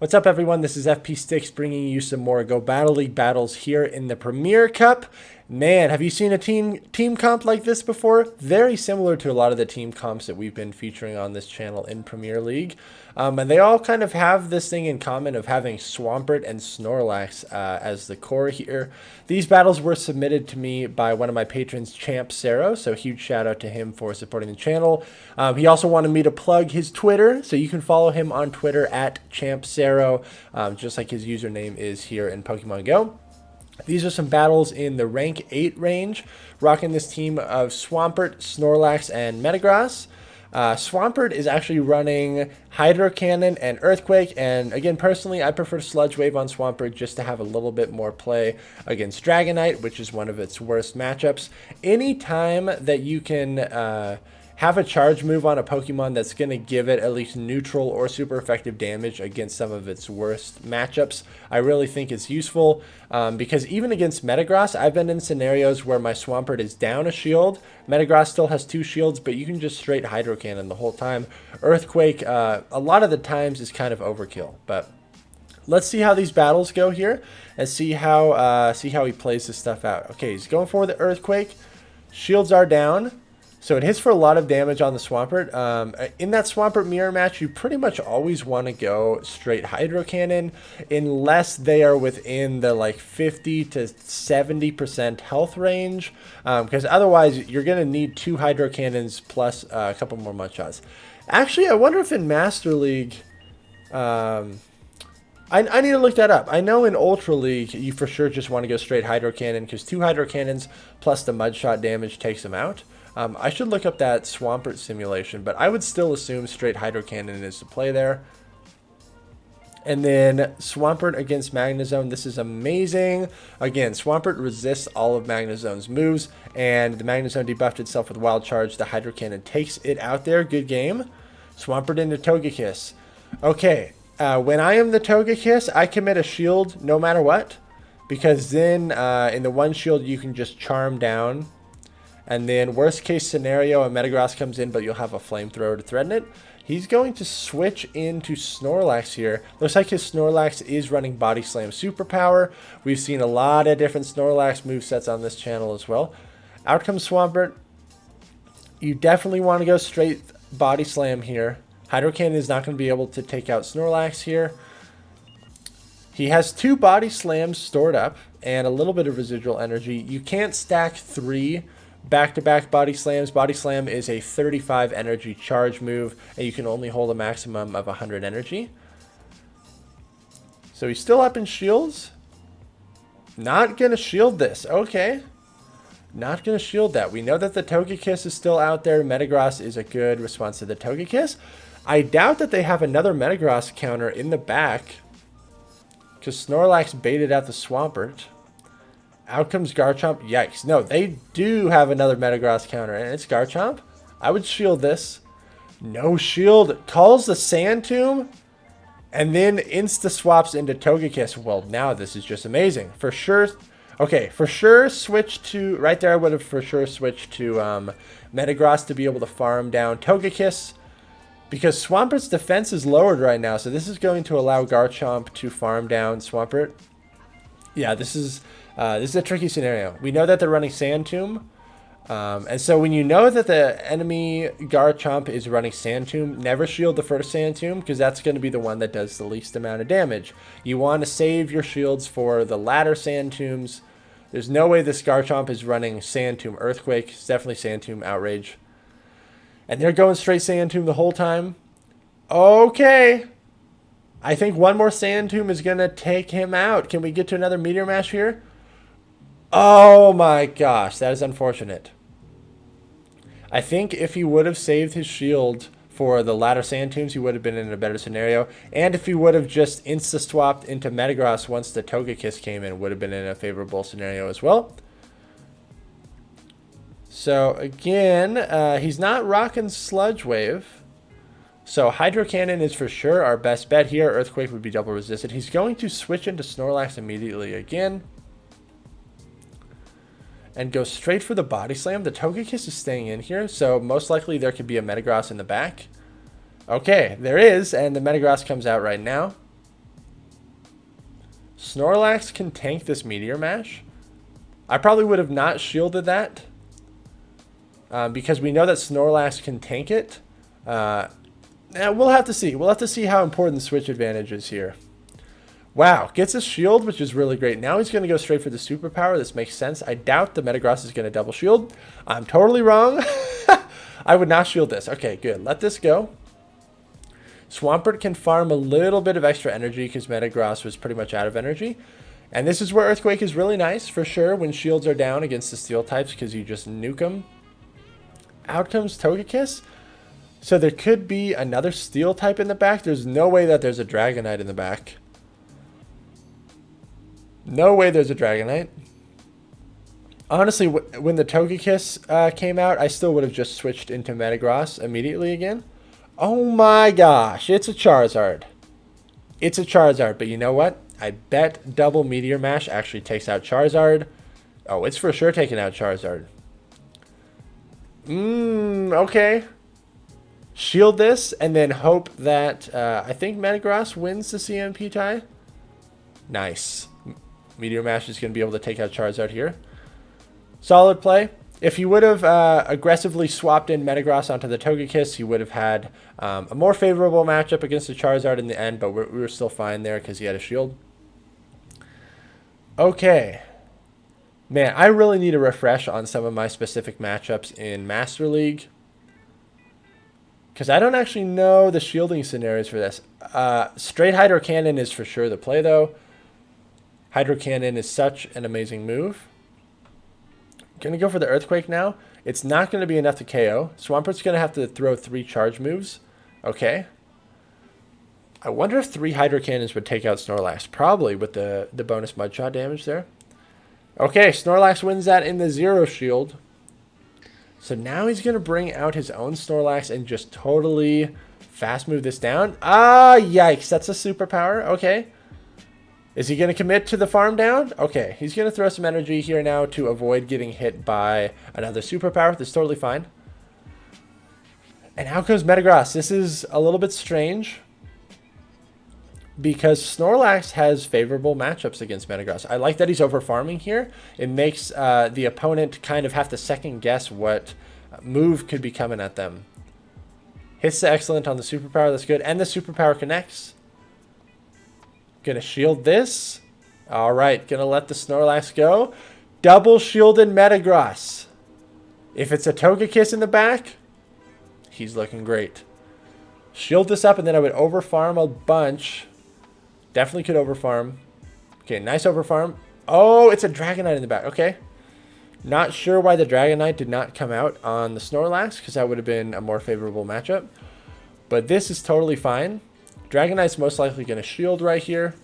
What's up, everyone? This is FP Sticks bringing you some more Go Battle League battles here in the Premier Cup. Man, have you seen a team comp like this before? Very similar to a lot of the team comps that we've been featuring on this channel in Premier League. And they all kind of have this thing in common of having SWAMPERT and SNORLAX as the core here. These battles were submitted to me by one of my patrons, CHAMPCERO, so huge shout out to him for supporting the channel. He also wanted me to plug his Twitter, so you can follow him on Twitter at CHAMPCERO, just like his username is here in Pokemon Go. These are some battles in the rank 8 range, rocking this team of SWAMPERT, SNORLAX, and Metagross. SWAMPERT is actually running Hydro Cannon and Earthquake, and again, personally, I prefer Sludge Wave on SWAMPERT just to have a little bit more play against Dragonite, which is one of its worst matchups. Anytime that you can have a charge move on a Pokemon that's going to give it at least neutral or super effective damage against some of its worst matchups, I really think it's useful because even against Metagross, I've been in scenarios where my SWAMPERT is down a shield. Metagross still has 2 shields, but you can just straight Hydro Cannon the whole time. Earthquake, a lot of the times, is kind of overkill, but let's see how these battles go here and see how he plays this stuff out. Okay, he's going for the Earthquake. Shields are down. So it hits for a lot of damage on the SWAMPERT. In that SWAMPERT mirror match, you pretty much always want to go straight Hydro Cannon unless they are within the like 50 to 70% health range. Because otherwise, you're going to need 2 Hydro Cannons plus a couple more Mudshots. Actually, I wonder if in Master League... I need to look that up. I know in Ultra League, you for sure just want to go straight Hydro Cannon because 2 Hydro Cannons plus the Mudshot damage takes them out. I should look up that SWAMPERT simulation, but I would still assume straight Hydro Cannon is the play there. And then SWAMPERT against Magnezone. This is amazing. Again, SWAMPERT resists all of Magnezone's moves, and the Magnezone debuffed itself with Wild Charge. The Hydro Cannon takes it out there. Good game. SWAMPERT into Togekiss. Okay, when I am the Togekiss, I commit a shield no matter what, because then in the one shield you can just charm down. And then worst case scenario, a Metagross comes in, but you'll have a Flamethrower to threaten it. He's going to switch into Snorlax here. Looks like his Snorlax is running Body Slam Superpower. We've seen a lot of different Snorlax movesets on this channel as well. Out comes Swampert. You definitely want to go straight Body Slam here. Hydro Cannon is not going to be able to take out Snorlax here. He has 2 Body Slams stored up and a little bit of residual energy. You can't stack 3 back-to-back Body Slams. Body Slam is a 35 energy charge move, and you can only hold a maximum of 100 energy. So he's still up in shields. Not going to shield this. Okay. Not going to shield that. We know that the Togekiss is still out there. Metagross is a good response to the Togekiss. I doubt that they have another Metagross counter in the back because Snorlax baited out the Swampert. Out comes Garchomp. Yikes. No, they do have another Metagross counter, and it's Garchomp. I would shield this. No shield. Calls the Sand Tomb, and then insta-swaps into Togekiss. Well, now this is just amazing. For sure. Okay, for sure switch to... Right there, I would have for sure switched to Metagross to be able to farm down Togekiss, because Swampert's defense is lowered right now, so this is going to allow Garchomp to farm down Swampert. Yeah, this is a tricky scenario. We know that they're running Sand Tomb. And so when you know that the enemy Garchomp is running Sand Tomb, never shield the first Sand Tomb because that's going to be the one that does the least amount of damage. You want to save your shields for the latter Sand Tombs. There's no way this Garchomp is running Sand Tomb Earthquake. It's definitely Sand Tomb Outrage. And they're going straight Sand Tomb the whole time. Okay. I think one more Sand Tomb is going to take him out. Can we get to another Meteor Mash here? Oh my gosh, that is unfortunate. I think if he would have saved his shield for the latter Sand Tombs, he would have been in a better scenario. And if he would have just insta-swapped into Metagross once the Togekiss came in, would have been in a favorable scenario as well. So again, he's not rocking Sludge Wave. So Hydro Cannon is for sure our best bet here. Earthquake would be double resisted. He's going to switch into Snorlax immediately again. And go straight for the Body Slam. The Togekiss is staying in here, so most likely there could be a Metagross in the back. Okay, there is, and the Metagross comes out right now. Snorlax can tank this Meteor Mash. I probably would have not shielded that because we know that Snorlax can tank it. We'll have to see. We'll have to see how important switch advantage is here. Wow, gets a shield, which is really great. Now he's going to go straight for the superpower. This makes sense. I doubt the Metagross is going to double shield. I'm totally wrong. I would not shield this. Okay, good. Let this go. Swampert can farm a little bit of extra energy because Metagross was pretty much out of energy. And this is where Earthquake is really nice, for sure, when shields are down against the steel types because you just nuke them. Out comes Togekiss. So there could be another steel type in the back. There's no way that there's a Dragonite in the back. No way there's a Dragonite. Honestly, when the Togekiss came out, I still would have just switched into Metagross immediately again. Oh my gosh, it's a Charizard. It's a Charizard, but you know what? I bet double Meteor Mash actually takes out Charizard. Oh, it's for sure taking out Charizard. Okay. Shield this and then hope that I think Metagross wins the CMP tie. Nice. Meteor Mash is going to be able to take out Charizard here. Solid play. If you would have aggressively swapped in Metagross onto the Togekiss, you would have had a more favorable matchup against the Charizard in the end, but we were still fine there because he had a shield. Okay. Man, I really need a refresh on some of my specific matchups in Master League, because I don't actually know the shielding scenarios for this. Straight Hydro Cannon is for sure the play, though. Hydro Cannon is such an amazing move. Gonna go for the Earthquake now. It's not going to be enough to KO. Swampert's going to have to throw 3 charge moves. Okay. I wonder if 3 Hydro Cannons would take out Snorlax. Probably with the bonus Mud Shot damage there. Okay, Snorlax wins that in the 0 shield. So now he's going to bring out his own Snorlax and just totally fast move this down. Ah, yikes. That's a superpower. Okay. Is he going to commit to the farm down? Okay, he's going to throw some energy here now to avoid getting hit by another superpower. That's totally fine. And out comes Metagross. This is a little bit strange because Snorlax has favorable matchups against Metagross. I like that he's over farming here. It makes the opponent kind of have to second guess what move could be coming at them. Hits the excellent on the superpower. That's good. And the superpower connects. Gonna shield this. All right, gonna let the Snorlax go. Double shielded Metagross. If it's a Togekiss in the back, he's looking great. Shield this up, and then I would overfarm a bunch. Definitely could overfarm. Okay, nice overfarm. Oh, it's a Dragonite in the back. Okay. Not sure why the Dragonite did not come out on the Snorlax, because that would have been a more favorable matchup. But this is totally fine. Dragonite's most likely going to shield right here.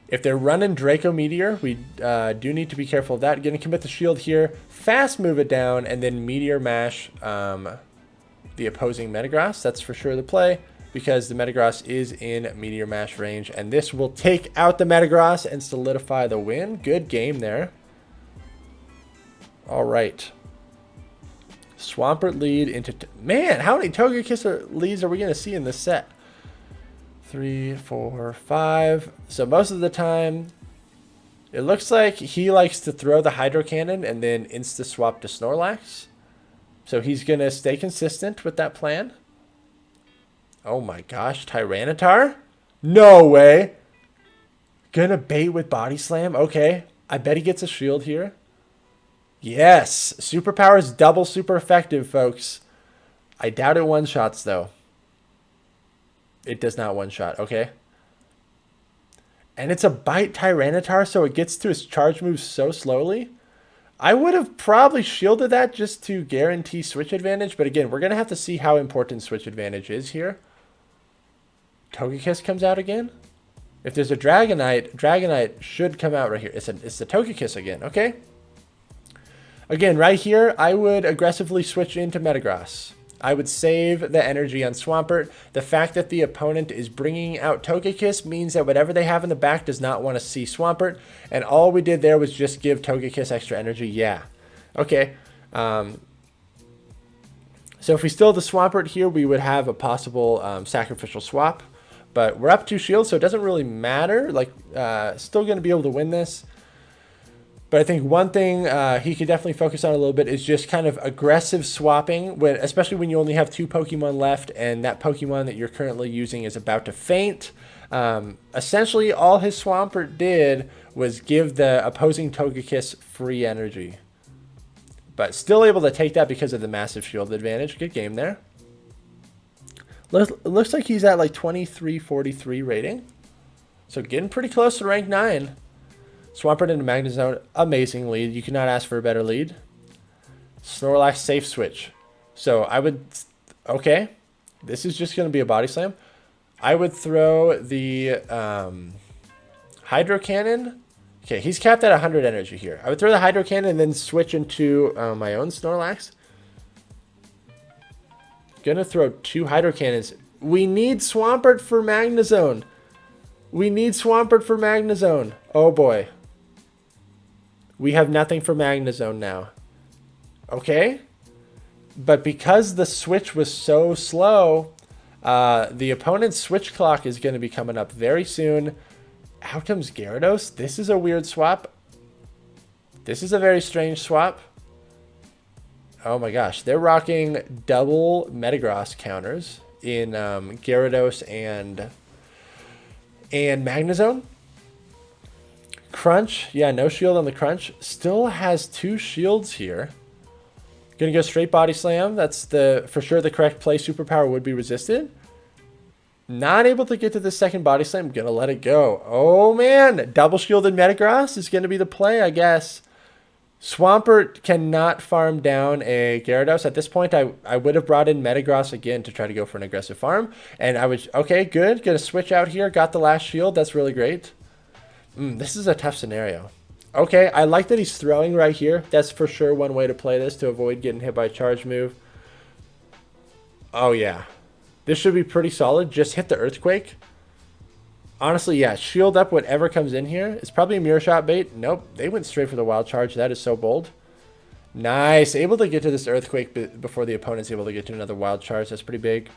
If they're running Draco Meteor, we do need to be careful of that. Going to commit the shield here, fast move it down, and then Meteor Mash the opposing Metagross. That's for sure the play, because the Metagross is in Meteor Mash range, and this will take out the Metagross and solidify the win. Good game there. All right. Swampert lead into... Man, how many Togekiss leads are we going to see in this set? 3, 4, 5. So most of the time, it looks like he likes to throw the Hydro Cannon and then insta-swap to Snorlax. So he's going to stay consistent with that plan. Oh my gosh, Tyranitar? No way. Gonna bait with Body Slam? Okay. I bet he gets a shield here. Yes, superpower is double super effective, folks. I doubt it one-shots, though. It does not one-shot, okay. And it's a bite Tyranitar, so it gets to its charge moves so slowly. I would have probably shielded that just to guarantee switch advantage, but again, we're going to have to see how important switch advantage is here. Togekiss comes out again. If there's a Dragonite, Dragonite should come out right here. It's the Togekiss again, okay. Again, right here, I would aggressively switch into Metagross. I would save the energy on Swampert. The fact that the opponent is bringing out Togekiss means that whatever they have in the back does not want to see Swampert. And all we did there was just give Togekiss extra energy. Yeah. Okay. So if we still have the Swampert here, we would have a possible sacrificial swap. But we're up 2 shields, so it doesn't really matter. Like, still going to be able to win this. But I think one thing he could definitely focus on a little bit is just kind of aggressive swapping, especially when you only have 2 Pokemon left and that Pokemon that you're currently using is about to faint. Essentially, all his Swampert did was give the opposing Togekiss free energy. But still able to take that because of the massive shield advantage. Good game there. Looks like he's at like 2343 rating. So getting pretty close to rank 9. Swampert into Magnezone, amazing lead. You cannot ask for a better lead. Snorlax safe switch. So I would, okay, this is just going to be a body slam. I would throw the Hydro Cannon. Okay, he's capped at 100 energy here. I would throw the Hydro Cannon and then switch into my own Snorlax. Gonna throw 2 Hydro Cannons. We need Swampert for Magnezone. We need Swampert for Magnezone. Oh boy. We have nothing for Magnezone now. Okay. But because the switch was so slow, the opponent's switch clock is going to be coming up very soon. Out comes Gyarados. This is a weird swap. This is a very strange swap. Oh my gosh. They're rocking double Metagross counters in Gyarados and Magnezone. Crunch. Yeah, no shield on the Crunch. Still has 2 shields here. Gonna go straight body slam. That's for sure the correct play. Superpower would be resisted. Not able to get to the second body slam. Gonna let it go. Oh man, double shielded Metagross is gonna be the play, I guess. Swampert cannot farm down a Gyarados. At this point, I would have brought in Metagross again to try to go for an aggressive farm. And I would, okay, good. Gonna switch out here. Got the last shield. That's really great. This is a tough scenario. Okay, I like that he's throwing right here. That's for sure one way to play this to avoid getting hit by a charge move. Oh, yeah. This should be pretty solid. Just hit the Earthquake. Honestly, yeah, shield up whatever comes in here. It's probably a Mirror Shot bait. Nope, they went straight for the Wild Charge. That is so bold. Nice. Able to get to this Earthquake before the opponent's able to get to another Wild Charge. That's pretty big.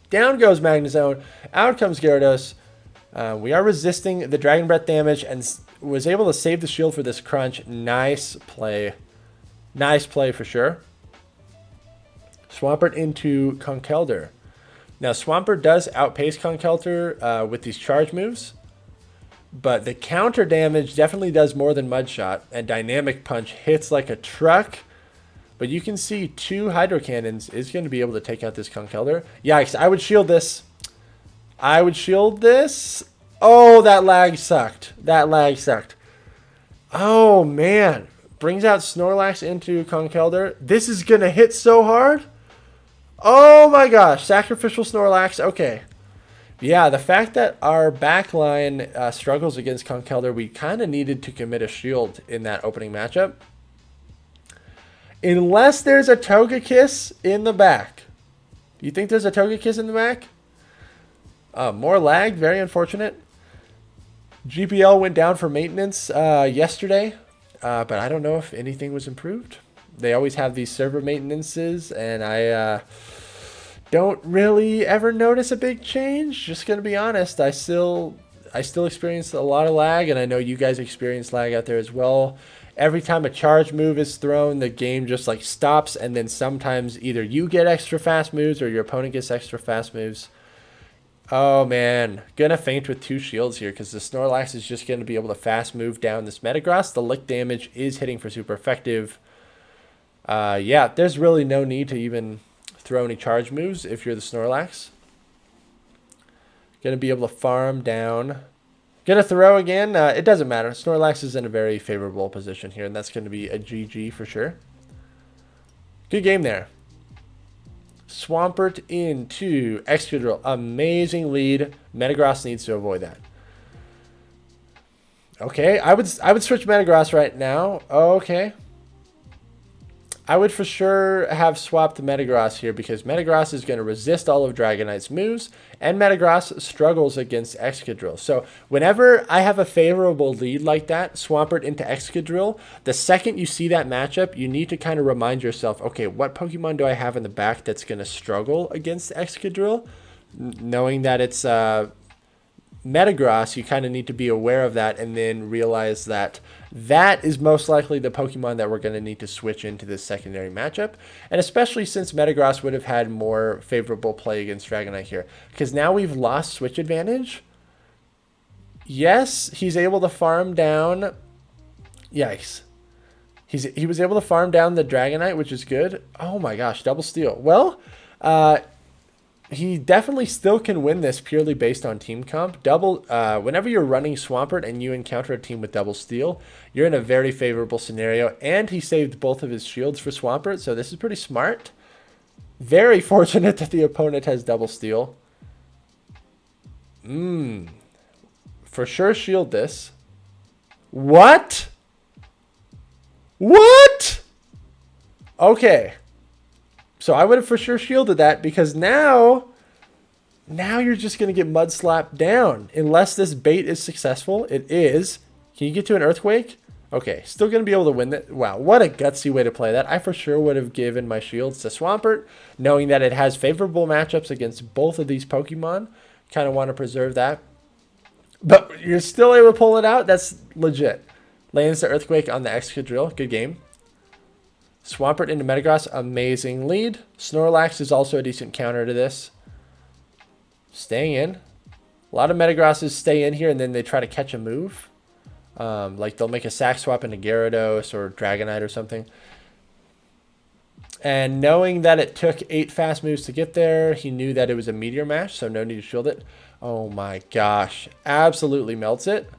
Down goes Magnezone. Out comes Gyarados. We are resisting the Dragon Breath damage and was able to save the shield for this Crunch. Nice play. Nice play for sure. Swampert into Conkeldurr. Now, Swampert does outpace Conkeldurr with these charge moves, but the counter damage definitely does more than Mud Shot, and Dynamic Punch hits like a truck. But you can see 2 Hydro Cannons is going to be able to take out this Conkeldurr. Yikes, I would shield this. I would shield this. Oh, that lag sucked. That lag sucked. Oh, man. Brings out Snorlax into Conkeldurr. This is going to hit so hard. Oh, my gosh. Sacrificial Snorlax. Okay. Yeah, the fact that our backline struggles against Conkeldurr, we kind of needed to commit a shield in that opening matchup. Unless there's a Togekiss in the back. Do you think there's a Togekiss in the back? More lag, very unfortunate. GPL went down for maintenance yesterday, but I don't know if anything was improved. They always have these server maintenances, and I don't really ever notice a big change. Just gonna be honest, I still experience a lot of lag, and I know you guys experience lag out there as well. Every time a charge move is thrown, the game just like stops, and then sometimes either you get extra fast moves or your opponent gets extra fast moves. Oh, man. Gonna faint with 2 shields here because the Snorlax is just going to be able to fast move down this Metagross. The lick damage is hitting for super effective. Yeah, there's really no need to even throw any charge moves if you're the Snorlax. Gonna be able to farm down. Gonna throw again. It doesn't matter. Snorlax is in a very favorable position here, and that's going to be a GG for sure. Good game there. Swampert into Excadrill. Amazing lead. Metagross needs to avoid that. Okay, I would switch Metagross right now. Okay. I would for sure have swapped Metagross here because Metagross is going to resist all of Dragonite's moves, and Metagross struggles against Excadrill. So whenever I have a favorable lead like that, Swampert into Excadrill, the second you see that matchup, you need to kind of remind yourself, okay, what Pokemon do I have in the back that's going to struggle against Excadrill? Knowing that it's Metagross, you kind of need to be aware of that and then realize that that is most likely the Pokemon that we're going to need to switch into this secondary matchup. And especially since Metagross would have had more favorable play against Dragonite here. Because now we've lost switch advantage. Yes, he's able to farm down. Yikes. He was able to farm down the Dragonite, which is good. Oh my gosh, double steal. Well, he definitely still can win this purely based on team comp. Whenever you're running Swampert and you encounter a team with double steal, you're in a very favorable scenario. And he saved both of his shields for Swampert, so this is pretty smart. Very fortunate that the opponent has double steal. For sure shield this. What? What? Okay. So I would have for sure shielded that because now you're just going to get mud slapped down. Unless this bait is successful. It is. Can you get to an earthquake? Okay. Still going to be able to win that. Wow. What a gutsy way to play that. I for sure would have given my shields to Swampert, knowing that it has favorable matchups against both of these Pokemon. Kind of want to preserve that. But you're still able to pull it out. That's legit. Lands the earthquake on the Excadrill. Good game. Swampert into Metagross. Amazing lead. Snorlax is also a decent counter to this. Staying in. A lot of Metagrosses stay in here and then they try to catch a move. Like they'll make a sack swap into Gyarados or Dragonite or something. And knowing that it took 8 fast moves to get there, he knew that it was a Meteor Mash, so no need to shield it. Oh my gosh. Absolutely melts it.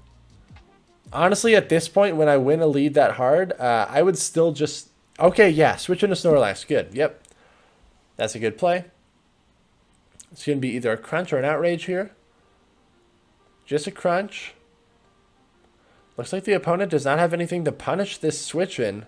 Honestly, at this point, when I win a lead that hard, I would still just... Okay, yeah, switch into Snorlax. Good, yep. That's a good play. It's going to be either a crunch or an outrage here. Just a crunch. Looks like the opponent does not have anything to punish this switch in.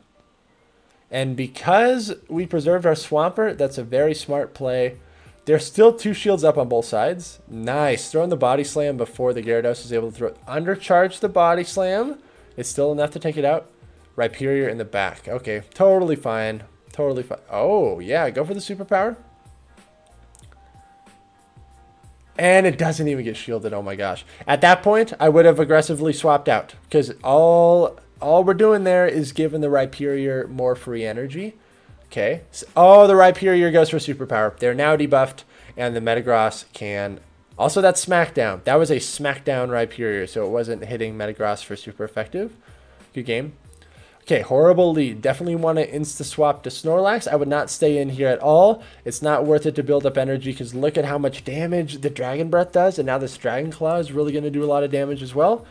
And because we preserved our Swampert, that's a very smart play. There's still 2 shields up on both sides. Nice. Throwing the Body Slam before the Gyarados is able to throw it. Undercharge the Body Slam. It's still enough to take it out. Rhyperior in the back. Okay. Totally fine. Totally fine. Oh, yeah. Go for the superpower. And it doesn't even get shielded. Oh, my gosh. At that point, I would have aggressively swapped out. Because all we're doing there is giving the Rhyperior more free energy. Okay. So, oh, the Rhyperior goes for superpower. They're now debuffed, and the Metagross can... Also, that's Smackdown. That was a Smackdown Rhyperior, so it wasn't hitting Metagross for super effective. Good game. Okay, horrible lead. Definitely want to insta-swap to Snorlax. I would not stay in here at all. It's not worth it to build up energy, because look at how much damage the Dragon Breath does, and now this Dragon Claw is really going to do a lot of damage as well.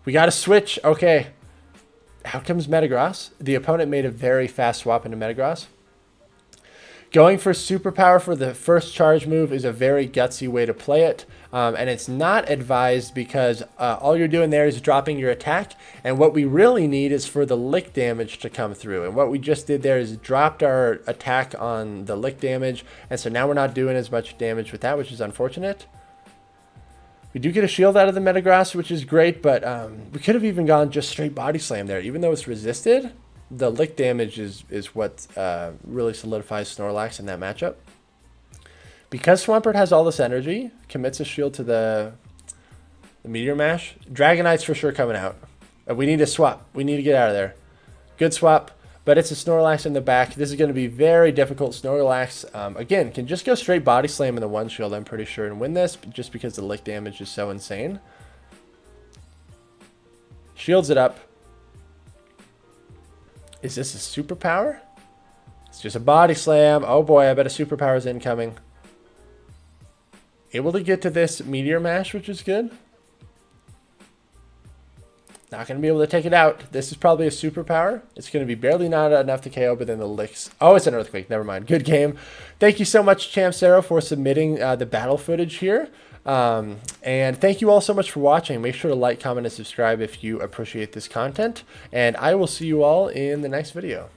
We got to switch. Okay. Out comes Metagross. The opponent made a very fast swap into Metagross. Going for superpower for the first charge move is a very gutsy way to play it. And it's not advised because all you're doing there is dropping your attack. And what we really need is for the lick damage to come through. And what we just did there is dropped our attack on the lick damage. And so now we're not doing as much damage with that, which is unfortunate. We do get a shield out of the Metagross, which is great, but we could have even gone just straight Body Slam there. Even though it's resisted, the lick damage is what really solidifies Snorlax in that matchup. Because Swampert has all this energy, commits a shield to the Meteor Mash, Dragonite's for sure coming out. We need to swap. We need to get out of there. Good swap. But it's a Snorlax in the back. This is going to be very difficult. Snorlax, again, can just go straight Body Slam in the one shield, I'm pretty sure, and win this, just because the lick damage is so insane. Shields it up. Is this a superpower? It's just a Body Slam. Oh boy, I bet a superpower is incoming. Able to get to this Meteor Mash, which is good. Not going to be able to take it out. This is probably a superpower. It's going to be barely not enough to KO, but then the licks. Oh, it's an earthquake. Never mind. Good game. Thank you so much, CHAMPCERO, for submitting the battle footage here. And thank you all so much for watching. Make sure to like, comment, and subscribe if you appreciate this content. And I will see you all in the next video.